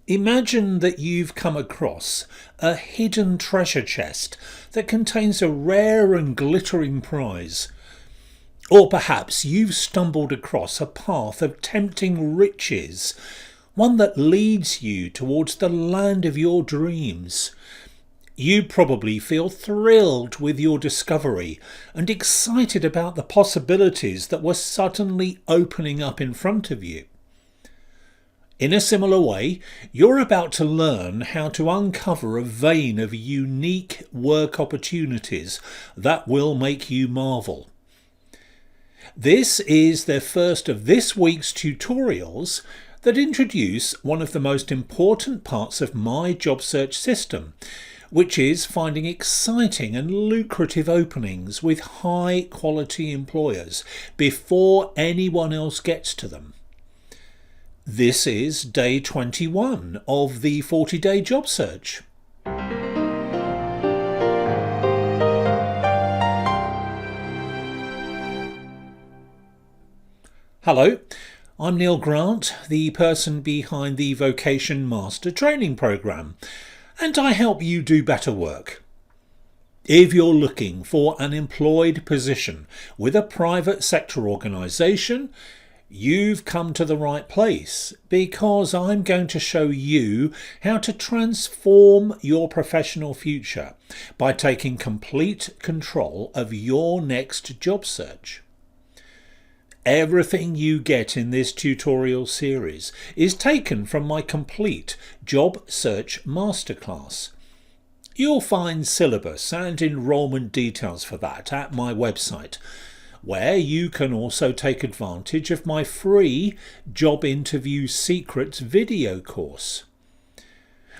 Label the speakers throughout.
Speaker 1: Imagine that you've come across a hidden treasure chest that contains a rare and glittering prize. Or perhaps you've stumbled across a path of tempting riches, one that leads you towards the land of your dreams. You probably feel thrilled with your discovery and excited about the possibilities that were suddenly opening up in front of you. In a similar way, you're about to learn how to uncover a vein of unique work opportunities that will make you marvel. This is the first of this week's tutorials that introduce one of the most important parts of my job search system, which is finding exciting and lucrative openings with high quality employers before anyone else gets to them. This is day 21 of the 40-day job search. Hello, I'm Neil Grant, the person behind the Vocation Master Training Programme, and I help you do better work. If you're looking for an employed position with a private sector organisation, you've come to the right place, because I'm going to show you how to transform your professional future by taking complete control of your next job search. Everything you get in this tutorial series is taken from my complete job search masterclass. You'll find syllabus and enrolment details for that at my website, where you can also take advantage of my free Job Interview Secrets video course.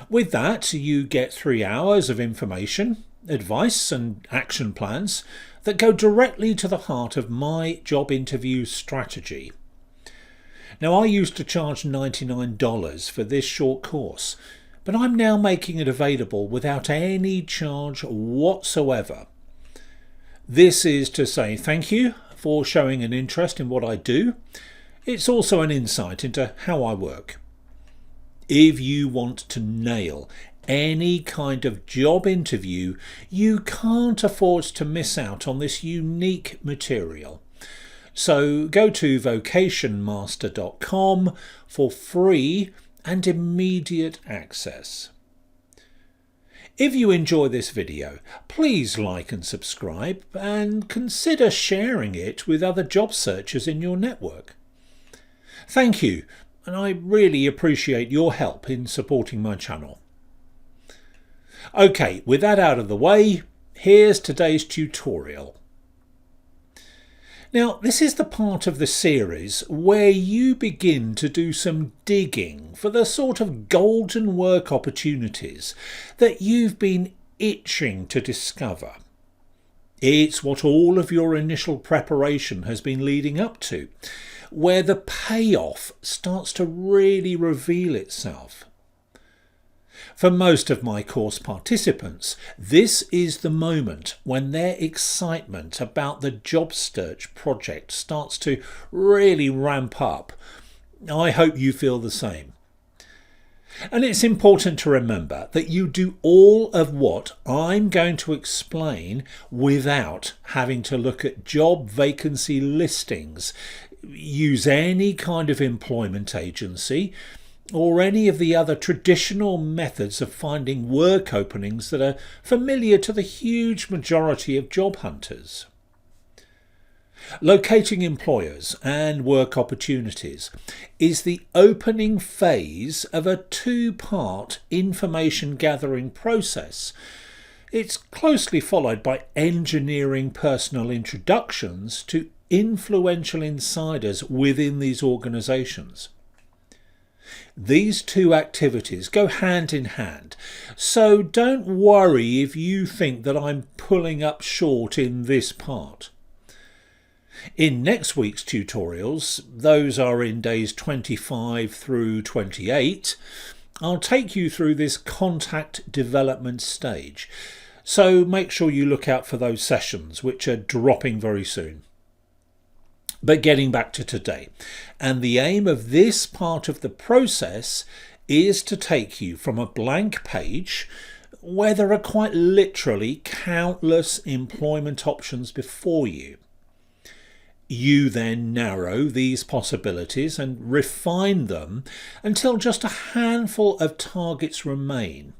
Speaker 1: With that, you get 3 hours of information, advice and action plans that go directly to the heart of my job interview strategy. Now, I used to charge $99 for this short course, but I'm now making it available without any charge whatsoever. This is to say thank you for showing an interest in what I do. It's also an insight into how I work. If you want to nail any kind of job interview, you can't afford to miss out on this unique material. So go to vocationmaster.com for free and immediate access. If you enjoy this video, please like and subscribe, and consider sharing it with other job searchers in your network. Thank you, and I really appreciate your help in supporting my channel. Okay, with that out of the way, here's today's tutorial. Now, this is the part of the series where you begin to do some digging for the sort of golden work opportunities that you've been itching to discover. It's what all of your initial preparation has been leading up to, where the payoff starts to really reveal itself. For most of my course participants, this is the moment when their excitement about the job search project starts to really ramp up. I hope you feel the same. And it's important to remember that you do all of what I'm going to explain without having to look at job vacancy listings, use any kind of employment agency, or any of the other traditional methods of finding work openings that are familiar to the huge majority of job hunters. Locating employers and work opportunities is the opening phase of a 2-part information gathering process. It's closely followed by engineering personal introductions to influential insiders within these organisations. These two activities go hand in hand, so don't worry if you think that I'm pulling up short in this part. In next week's tutorials, those are in days 25 through 28, I'll take you through this contact development stage, so make sure you look out for those sessions, which are dropping very soon. But getting back to today, and the aim of this part of the process is to take you from a blank page where there are quite literally countless employment options before you. You then narrow these possibilities and refine them until just a handful of targets remain.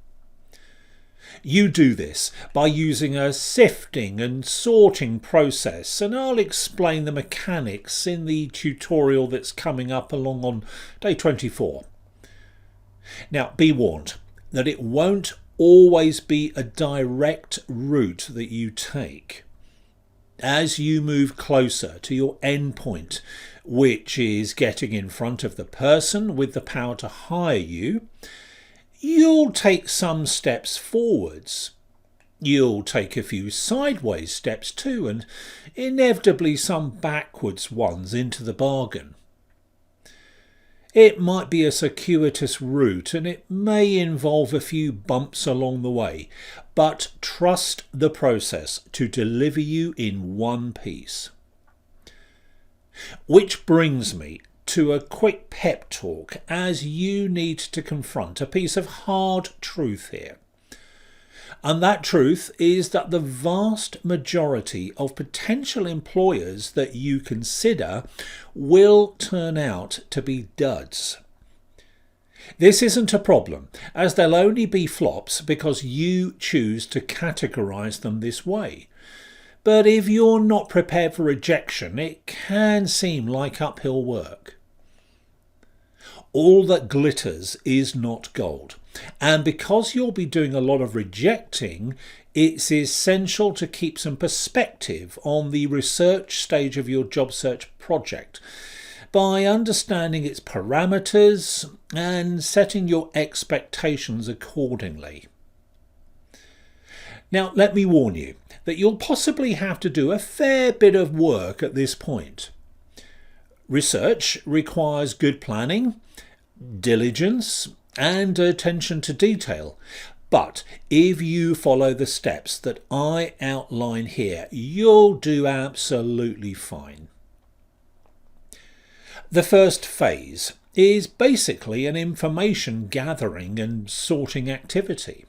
Speaker 1: You do this by using a sifting and sorting process, and I'll explain the mechanics in the tutorial that's coming up along on day 24. Now, be warned that it won't always be a direct route that you take. As you move closer to your end point, which is getting in front of the person with the power to hire you, you'll take some steps forwards. You'll take a few sideways steps too, and inevitably some backwards ones into the bargain. It might be a circuitous route and it may involve a few bumps along the way, but trust the process to deliver you in one piece. Which brings me to a quick pep talk, as you need to confront a piece of hard truth here. And that truth is that the vast majority of potential employers that you consider will turn out to be duds. This isn't a problem, as they'll only be flops because you choose to categorize them this way. But if you're not prepared for rejection, it can seem like uphill work. All that glitters is not gold. And because you'll be doing a lot of rejecting, it's essential to keep some perspective on the research stage of your job search project by understanding its parameters and setting your expectations accordingly. Now, let me warn you that you'll possibly have to do a fair bit of work at this point. Research requires good planning, diligence, and attention to detail. But if you follow the steps that I outline here, you'll do absolutely fine. The first phase is basically an information gathering and sorting activity.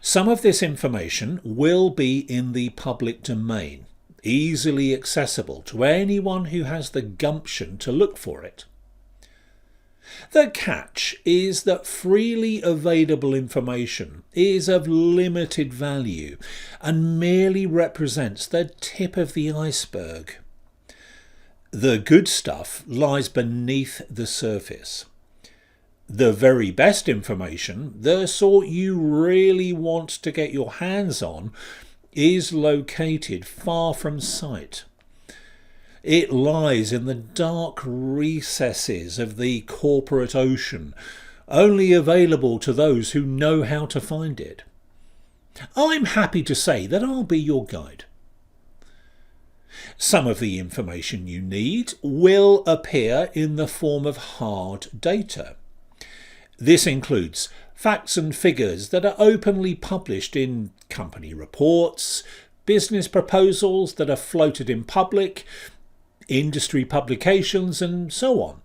Speaker 1: Some of this information will be in the public domain, easily accessible to anyone who has the gumption to look for it. The catch is that freely available information is of limited value and merely represents the tip of the iceberg. The good stuff lies beneath the surface. The very best information, the sort you really want to get your hands on, is located far from sight. It lies in the dark recesses of the corporate ocean, only available to those who know how to find it. I'm happy to say that I'll be your guide. Some of the information you need will appear in the form of hard data. This includes facts and figures that are openly published in company reports, business proposals that are floated in public, industry publications, and so on.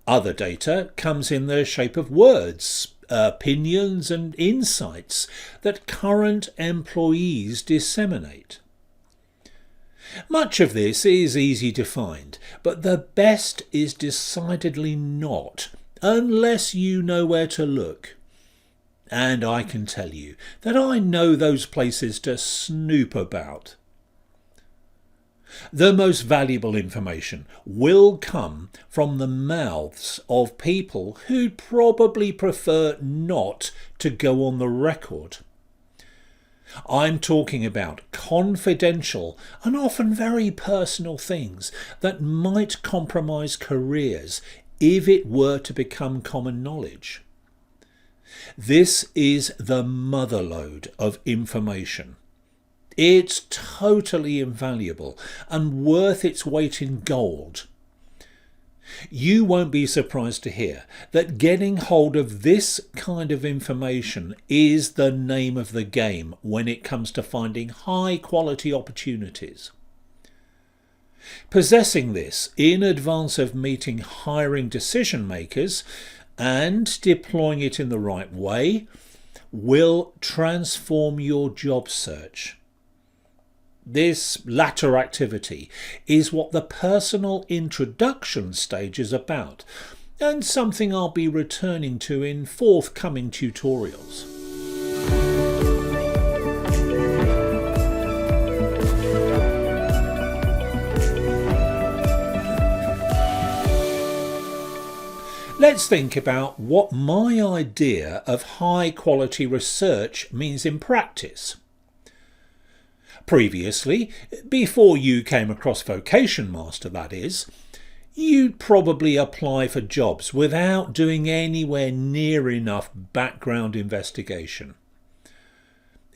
Speaker 1: Other data comes in the shape of words, opinions, and insights that current employees disseminate. Much of this is easy to find, but the best is decidedly not, unless you know where to look. And I can tell you that I know those places to snoop about. The most valuable information will come from the mouths of people who'd probably prefer not to go on the record. I'm talking about confidential and often very personal things that might compromise careers if it were to become common knowledge. This is the motherlode of information. It's totally invaluable and worth its weight in gold. You won't be surprised to hear that getting hold of this kind of information is the name of the game when it comes to finding high quality opportunities. Possessing this in advance of meeting hiring decision makers and deploying it in the right way will transform your job search. This latter activity is what the personal introduction stage is about, and something I'll be returning to in forthcoming tutorials. Let's think about what my idea of high quality research means in practice. Previously, before you came across Vocation Master that is, you'd probably apply for jobs without doing anywhere near enough background investigation.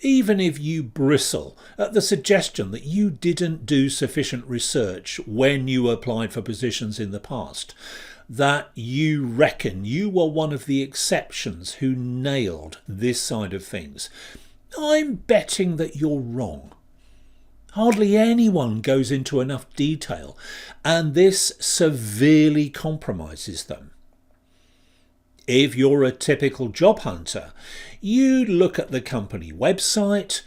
Speaker 1: Even if you bristle at the suggestion that you didn't do sufficient research when you applied for positions in the past, that you reckon you were one of the exceptions who nailed this side of things, I'm betting that you're wrong. Hardly anyone goes into enough detail, and this severely compromises them. If you're a typical job hunter, you'd look at the company website,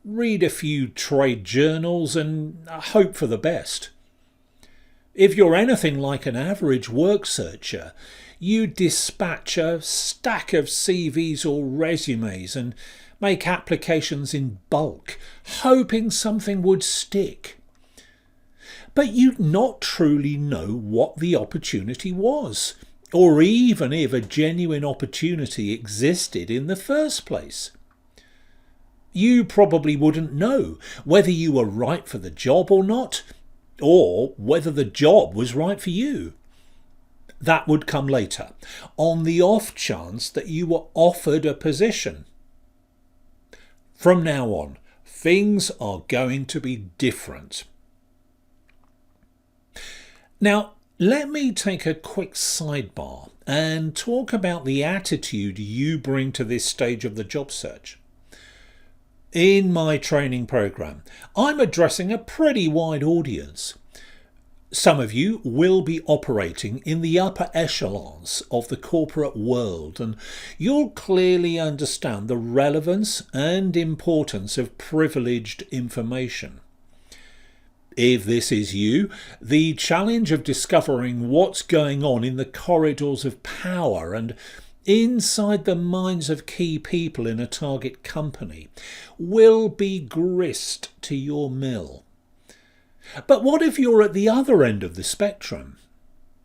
Speaker 1: read a few trade journals, and hope for the best. If you're anything like an average work searcher, you dispatch a stack of CVs or resumes and make applications in bulk, hoping something would stick. But you'd not truly know what the opportunity was, or even if a genuine opportunity existed in the first place. You probably wouldn't know whether you were right for the job or not, or whether the job was right for you. That would come later, on the off chance that you were offered a position. From now on, things are going to be different. Now, let me take a quick sidebar and talk about the attitude you bring to this stage of the job search. In my training program, I'm addressing a pretty wide audience. Some of you will be operating in the upper echelons of the corporate world, and you'll clearly understand the relevance and importance of privileged information. If this is you, the challenge of discovering what's going on in the corridors of power and inside the minds of key people in a target company will be grist to your mill. But what if you're at the other end of the spectrum?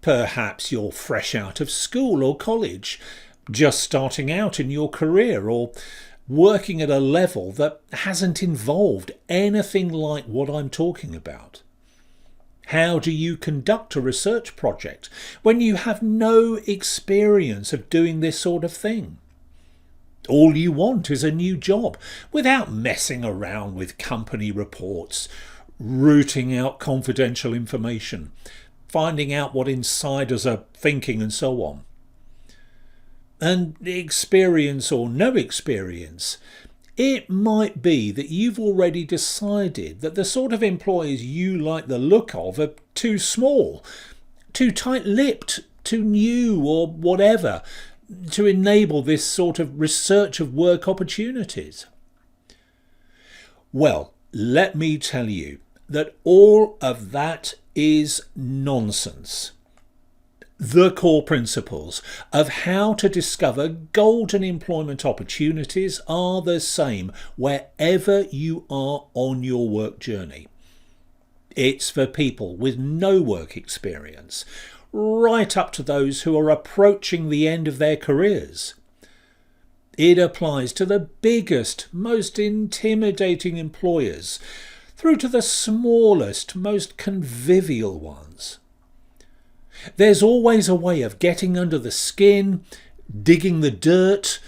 Speaker 1: Perhaps you're fresh out of school or college, just starting out in your career, or working at a level that hasn't involved anything like what I'm talking about. How do you conduct a research project when you have no experience of doing this sort of thing? All you want is a new job without messing around with company reports, rooting out confidential information, finding out what insiders are thinking and so on. And experience or no experience, it might be that you've already decided that the sort of employers you like the look of are too small, too tight-lipped, too new or whatever to enable this sort of research of work opportunities. Well, let me tell you that all of that is nonsense. The core principles of how to discover golden employment opportunities are the same wherever you are on your work journey. It's for people with no work experience, right up to those who are approaching the end of their careers. It applies to the biggest, most intimidating employers, through to the smallest, most convivial ones. There's always a way of getting under the skin, digging the dirt,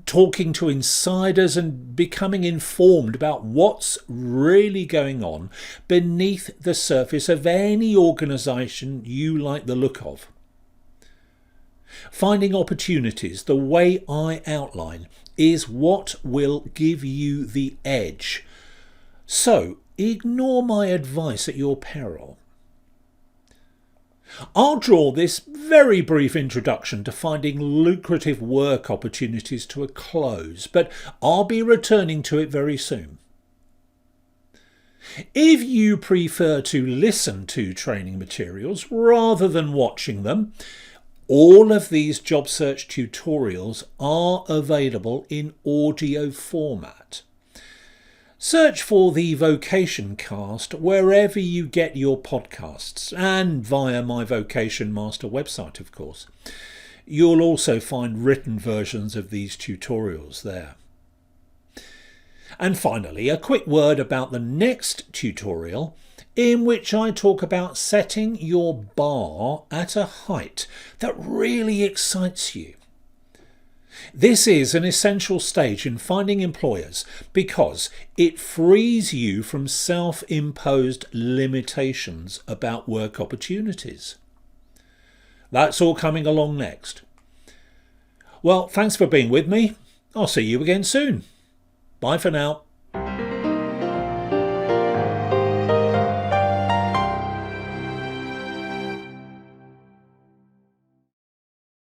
Speaker 1: talking to insiders and becoming informed about what's really going on beneath the surface of any organisation you like the look of. Finding opportunities the way I outline is what will give you the edge. So ignore my advice at your peril. I'll draw this very brief introduction to finding lucrative work opportunities to a close, but I'll be returning to it very soon. If you prefer to listen to training materials rather than watching them, all of these job search tutorials are available in audio format. Search for the Vocation Cast wherever you get your podcasts, and via my Vocation Master website, of course. You'll also find written versions of these tutorials there. And finally, a quick word about the next tutorial, in which I talk about setting your bar at a height that really excites you. This is an essential stage in finding employers because it frees you from self-imposed limitations about work opportunities. That's all coming along next. Well, thanks for being with me. I'll see you again soon. Bye for now.